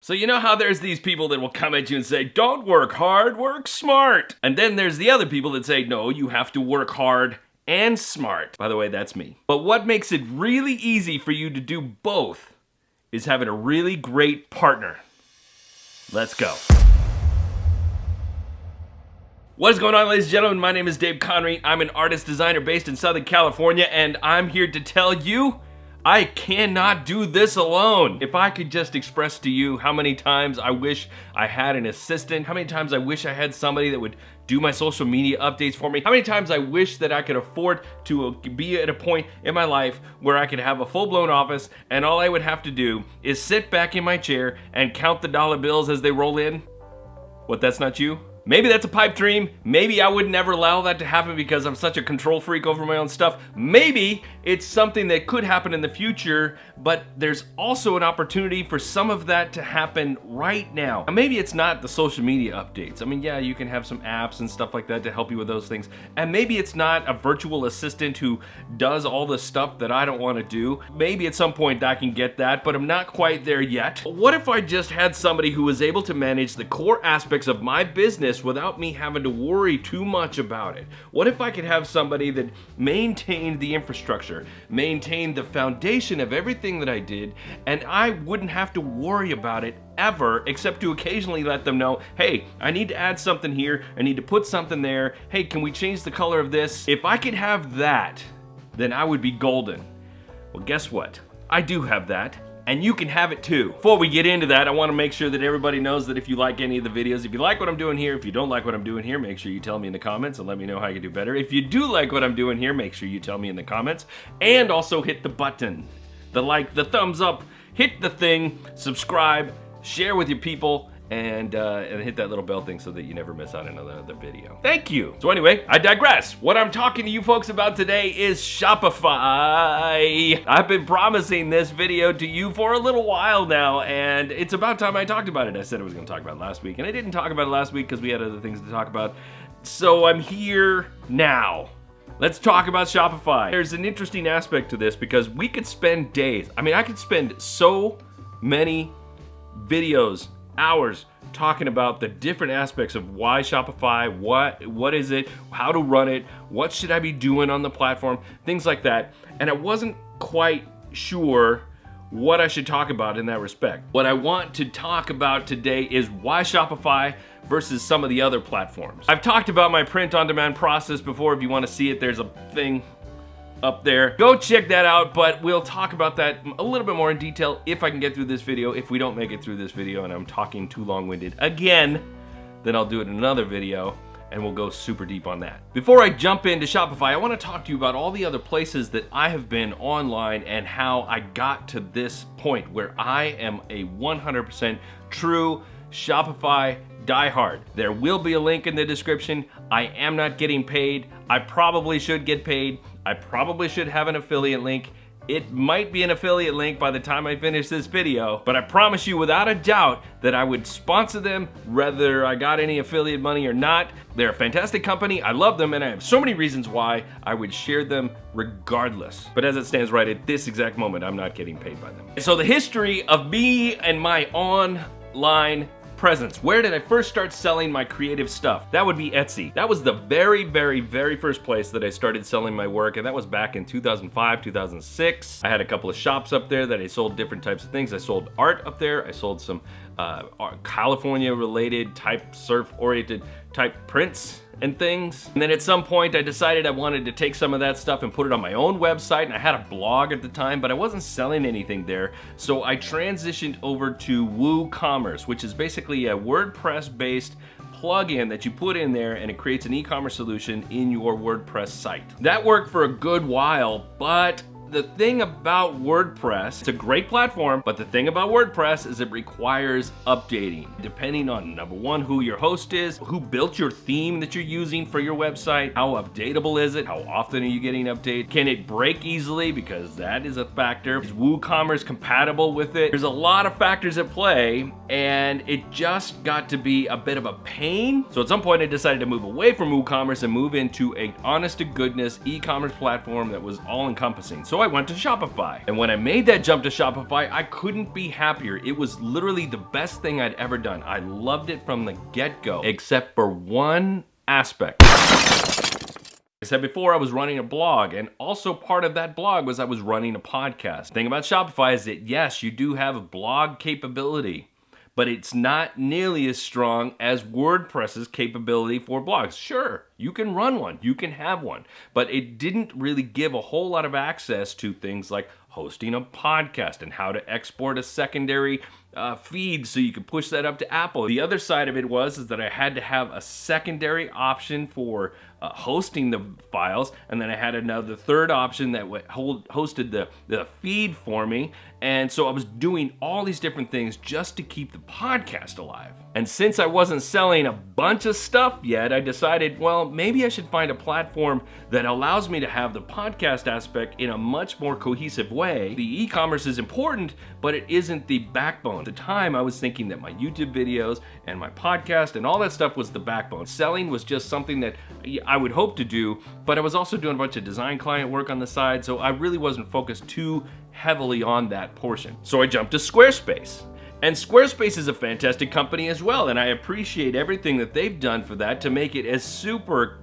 So you know how there's these people that will come at you and say, don't work hard, work smart. And then there's the other people that say, no, you have to work hard and smart. By the way, that's me. But what makes it really easy for you to do both is having a really great partner. Let's go. What is going on, ladies and gentlemen? My name is Dave Connery. I'm an artist designer based in Southern California, and I'm here to tell you I cannot do this alone. If I could just express to you how many times I wish I had an assistant, how many times I wish I had somebody that would do my social media updates for me, how many times I wish that I could afford to be at a point in my life where I could have a full-blown office and all I would have to do is sit back in my chair and count the dollar bills as they roll in. What, that's not you? Maybe that's a pipe dream. Maybe I would never allow that to happen because I'm such a control freak over my own stuff. Maybe it's something that could happen in the future, but there's also an opportunity for some of that to happen right now. And maybe it's not the social media updates. I mean, yeah, you can have some apps and stuff like that to help you with those things. And maybe it's not a virtual assistant who does all the stuff that I don't want to do. Maybe at some point I can get that, but I'm not quite there yet. What if I just had somebody who was able to manage the core aspects of my business without me having to worry too much about it? What if I could have somebody that maintained the infrastructure, maintained the foundation of everything that I did, and I wouldn't have to worry about it ever, except to occasionally let them know, hey, I need to add something here, I need to put something there, hey, can we change the color of this? If I could have that, then I would be golden. Well, guess what? I do have that. And you can have it too. Before we get into that, I want to make sure that everybody knows that if you like any of the videos, if you like what I'm doing here, if you don't like what I'm doing here, make sure you tell me in the comments and let me know how you can do better. If you do like what I'm doing here, make sure you tell me in the comments. And also hit the button, the like, the thumbs up, hit the thing, subscribe, share with your people, and hit that little bell thing so that you never miss out on another video. Thank you. So anyway, I digress. What I'm talking to you folks about today is Shopify. I've been promising this video to you for a little while now, and it's about time I talked about it. I said I was gonna talk about it last week, and I didn't talk about it last week because we had other things to talk about. So I'm here now. Let's talk about Shopify. There's an interesting aspect to this because we could spend days. I mean, I could spend so many videos, hours talking about the different aspects of why Shopify, what is it, how to run it, what should I be doing on the platform, things like that. And I wasn't quite sure what I should talk about in that respect. What I want to talk about today is why Shopify versus some of the other platforms. I've talked about my print-on-demand process before. If you want to see it, there's a thing up there. Go check that out, but we'll talk about that a little bit more in detail if I can get through this video. If we don't make it through this video and I'm talking too long-winded again, then I'll do it in another video and we'll go super deep on that. Before I jump into Shopify, I want to talk to you about all the other places that I have been online and how I got to this point where I am a 100% true Shopify diehard. There will be a link in the description. I am not getting paid. I probably should get paid. I probably should have an affiliate link. It might be an affiliate link by the time I finish this video, but I promise you without a doubt that I would sponsor them whether I got any affiliate money or not. They're a fantastic company, I love them, and I have so many reasons why I would share them regardless. But as it stands right at this exact moment, I'm not getting paid by them. So the history of me and my online presence. Where did I first start selling my creative stuff? That would be Etsy. That was the very, very, very first place that I started selling my work, and that was back in 2005, 2006. I had a couple of shops up there that I sold different types of things. I sold art up there. I sold some California-related type, surf-oriented type prints and things. And then at some point I decided I wanted to take some of that stuff and put it on my own website, and I had a blog at the time, but I wasn't selling anything there. So I transitioned over to WooCommerce, which is basically a WordPress-based plugin that you put in there and it creates an e-commerce solution in your WordPress site. That worked for a good while, but the thing about WordPress, it's a great platform, but the thing about WordPress is it requires updating. Depending on, number one, who your host is, who built your theme that you're using for your website, how updatable is it, how often are you getting updated, can it break easily, because that is a factor. Is WooCommerce compatible with it? There's a lot of factors at play, and it just got to be a bit of a pain. So at some point I decided to move away from WooCommerce and move into a honest to goodness e-commerce platform that was all encompassing. So So I went to Shopify. And when I made that jump to Shopify, I couldn't be happier. It was literally the best thing I'd ever done. I loved it from the get-go, except for one aspect. I said before, I was running a blog, and also part of that blog was I was running a podcast. The thing about Shopify is that yes, you do have a blog capability, but it's not nearly as strong as WordPress's capability for blogs. Sure, you can run one, you can have one, but it didn't really give a whole lot of access to things like hosting a podcast and how to export a secondary feed so you could push that up to Apple. The other side of it is that I had to have a secondary option for hosting the files, and then I had another third option that hosted the feed for me. And so I was doing all these different things just to keep the podcast alive. And since I wasn't selling a bunch of stuff yet, I decided, well, maybe I should find a platform that allows me to have the podcast aspect in a much more cohesive way. The e-commerce is important, but it isn't the backbone. At the time, I was thinking that my YouTube videos and my podcast and all that stuff was the backbone. Selling was just something that I would hope to do, but I was also doing a bunch of design client work on the side, so I really wasn't focused too heavily on that portion. So I jumped to Squarespace. And Squarespace is a fantastic company as well, and I appreciate everything that they've done for that to make it as super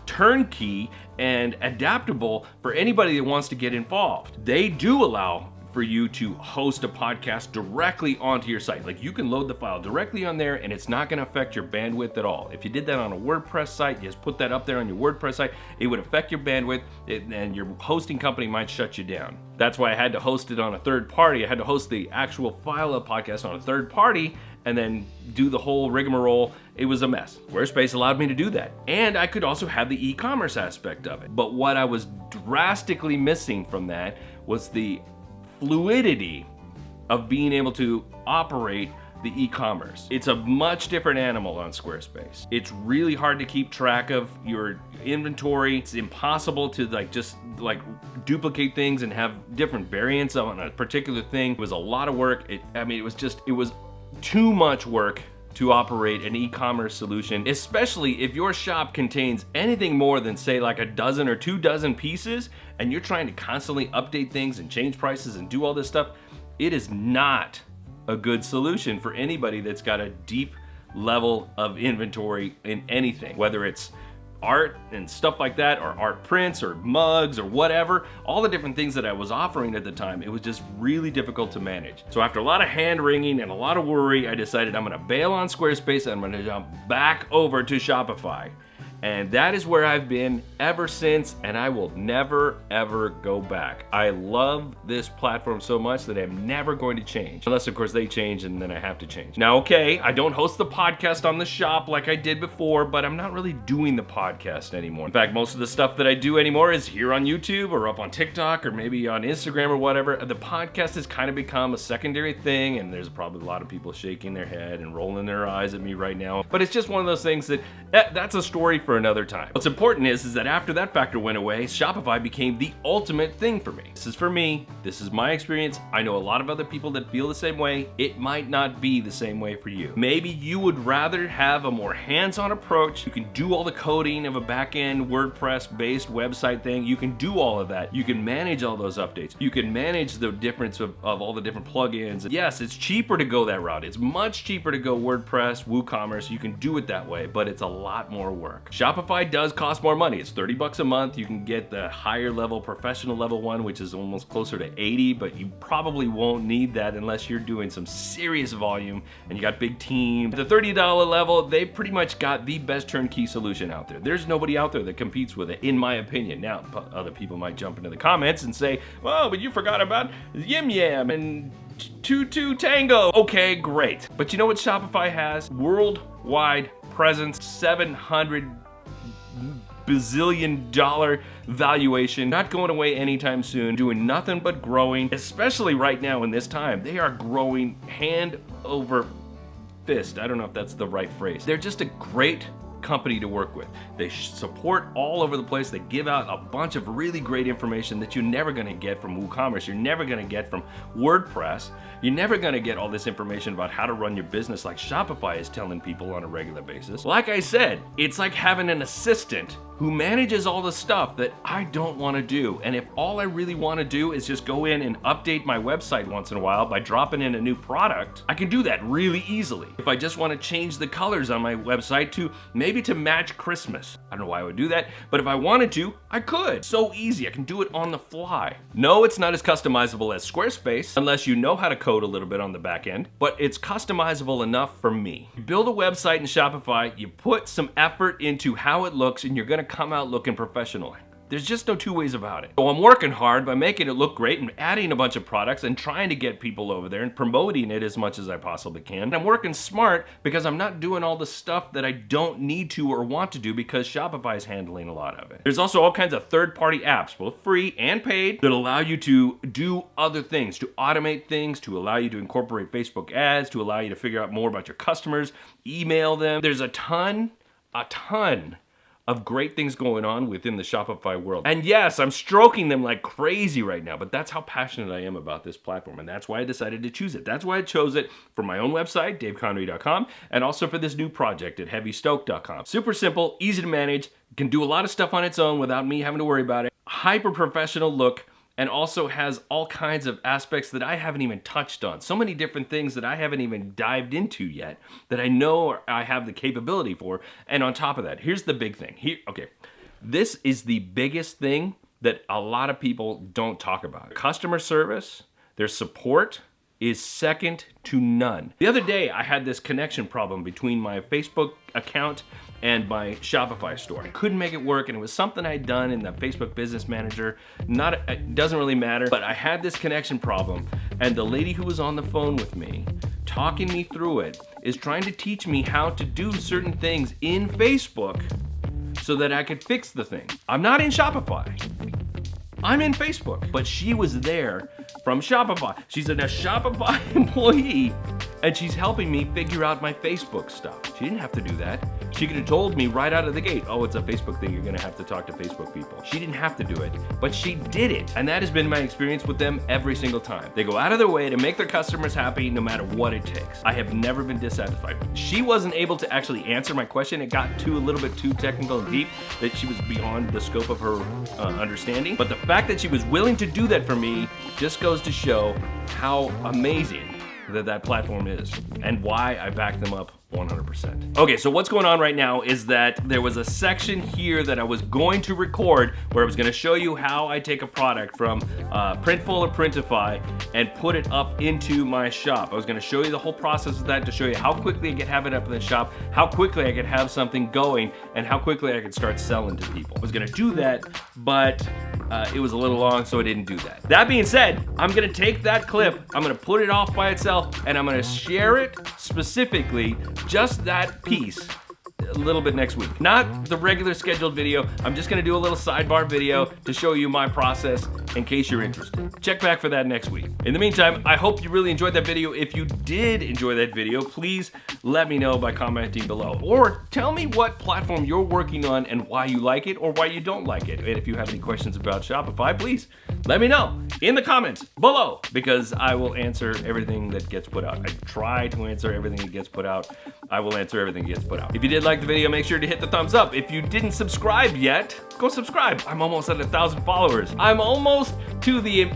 turnkey and adaptable for anybody that wants to get involved. They do allow for you to host a podcast directly onto your site. Like, you can load the file directly on there and it's not gonna affect your bandwidth at all. If you did that on a WordPress site, you just put that up there on your WordPress site, it would affect your bandwidth and your hosting company might shut you down. That's why I had to host it on a third party. I had to host the actual file of podcast on a third party and then do the whole rigmarole. It was a mess. Squarespace allowed me to do that. And I could also have the e-commerce aspect of it. But what I was drastically missing from that was the fluidity of being able to operate the e-commerce. It's a much different animal on Squarespace. It's really hard to keep track of your inventory. It's impossible to just duplicate things and have different variants on a particular thing. It was a lot of work. It was too much work to operate an e-commerce solution, especially if your shop contains anything more than, say, like a dozen or 2 dozen pieces, and you're trying to constantly update things and change prices and do all this stuff. It is not a good solution for anybody that's got a deep level of inventory in anything, whether it's art and stuff like that, or art prints or mugs or whatever, all the different things that I was offering at the time. It was just really difficult to manage. So after a lot of hand wringing and a lot of worry, I decided I'm gonna bail on Squarespace and I'm gonna jump back over to Shopify. And that is where I've been ever since, and I will never, ever go back. I love this platform so much that I'm never going to change. Unless, of course, they change and then I have to change. Now, okay, I don't host the podcast on the shop like I did before, but I'm not really doing the podcast anymore. In fact, most of the stuff that I do anymore is here on YouTube or up on TikTok or maybe on Instagram or whatever. The podcast has kind of become a secondary thing, and there's probably a lot of people shaking their head and rolling their eyes at me right now. But it's just one of those things that's a story for another time. What's important is that after that factor went away, Shopify became the ultimate thing for me. This is for me. This is my experience. I know a lot of other people that feel the same way. It might not be the same way for you. Maybe you would rather have a more hands-on approach. You can do all the coding of a back-end WordPress-based website thing. You can do all of that. You can manage all those updates. You can manage the difference of all the different plugins. Yes, it's cheaper to go that route. It's much cheaper to go WordPress, WooCommerce. You can do it that way, but it's a lot more work. Shopify does cost more money. It's $30 a month. You can get the higher level, professional level one, which is almost closer to 80, but you probably won't need that unless you're doing some serious volume and you got big team. At the $30 level, they pretty much got the best turnkey solution out there. There's nobody out there that competes with it, in my opinion. Now, other people might jump into the comments and say, well, but you forgot about Yim Yam and Tutu Tango. Okay, great. But you know what Shopify has? Worldwide presence, 700 bazillion dollar valuation, not going away anytime soon, doing nothing but growing, especially right now in this time. They are growing hand over fist. I don't know if that's the right phrase. They're just a great company to work with. They support all over the place. They give out a bunch of really great information that you're never going to get from WooCommerce. You're never going to get from WordPress. You're never going to get all this information about how to run your business like Shopify is telling people on a regular basis. Like I said, it's like having an assistant who manages all the stuff that I don't want to do. And if all I really want to do is just go in and update my website once in a while by dropping in a new product, I can do that really easily. If I just want to change the colors on my website to maybe to match Christmas, I don't know why I would do that, but if I wanted to, I could. So easy, I can do it on the fly. No, it's not as customizable as Squarespace, unless you know how to code a little bit on the back end, but it's customizable enough for me. You build a website in Shopify, you put some effort into how it looks, and you're gonna come out looking professional. There's just no two ways about it. So I'm working hard by making it look great and adding a bunch of products and trying to get people over there and promoting it as much as I possibly can. And I'm working smart because I'm not doing all the stuff that I don't need to or want to do because Shopify is handling a lot of it. There's also all kinds of third-party apps, both free and paid, that allow you to do other things, to automate things, to allow you to incorporate Facebook ads, to allow you to figure out more about your customers, email them. There's a ton of great things going on within the Shopify world. And yes, I'm stroking them like crazy right now, but that's how passionate I am about this platform, and that's why I decided to choose it. That's why I chose it for my own website, daveconry.com, and also for this new project at heavystoke.com. Super simple, easy to manage, can do a lot of stuff on its own without me having to worry about it. Hyper professional look, and also has all kinds of aspects that I haven't even touched on. So many different things that I haven't even dived into yet that I know I have the capability for. And on top of that, here's the big thing. This is the biggest thing that a lot of people don't talk about. Customer service, their support is second to none. The other day, I had this connection problem between my Facebook account and my Shopify store. I couldn't make it work, and it was something I'd done in the Facebook Business Manager. It doesn't really matter, but I had this connection problem, and the lady who was on the phone with me, talking me through it, is trying to teach me how to do certain things in Facebook so that I could fix the thing. I'm not in Shopify. I'm in Facebook, but she was there from Shopify. She's a Shopify employee, and she's helping me figure out my Facebook stuff. She didn't have to do that. She could have told me right out of the gate, oh, it's a Facebook thing, you're gonna have to talk to Facebook people. She didn't have to do it, but she did it. And that has been my experience with them every single time. They go out of their way to make their customers happy no matter what it takes. I have never been dissatisfied. She wasn't able to actually answer my question. It got a little bit too technical and deep, that she was beyond the scope of her understanding. But the fact that she was willing to do that for me just goes to show how amazing that platform is and why I back them up 100%. Okay, so what's going on right now is that there was a section here that I was going to record where I was gonna show you how I take a product from Printful or Printify and put it up into my shop. I was gonna show you the whole process of that to show you how quickly I could have it up in the shop, how quickly I could have something going, and how quickly I could start selling to people. I was gonna do that, but it was a little long, so I didn't do that. That being said, I'm gonna take that clip, I'm gonna put it off by itself, and I'm gonna share it specifically, just that piece, a little bit next week. Not the regular scheduled video. I'm just gonna do a little sidebar video to show you my process in case you're interested. Check back for that next week. In the meantime, I hope you really enjoyed that video. If you did enjoy that video, please let me know by commenting below. Or tell me what platform you're working on and why you like it or why you don't like it. And if you have any questions about Shopify, please let me know in the comments below, because I will answer everything that gets put out. I try to answer everything that gets put out. I will answer everything that gets put out. If you did like the video, make sure to hit the thumbs up. If you didn't subscribe yet, go subscribe. I'm almost at 1,000 followers. I'm almost to the,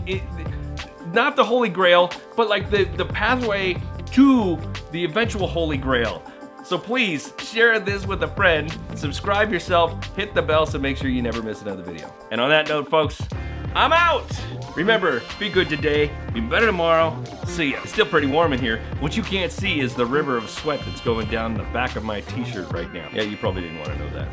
not the Holy Grail, but like the pathway to the eventual Holy Grail. So please share this with a friend, subscribe yourself, hit the bell so make sure you never miss another video. And on that note, folks, I'm out. Remember, be good today, be better tomorrow. See ya. It's still pretty warm in here. What you can't see is the river of sweat that's going down the back of my t-shirt right now. Yeah, you probably didn't want to know that.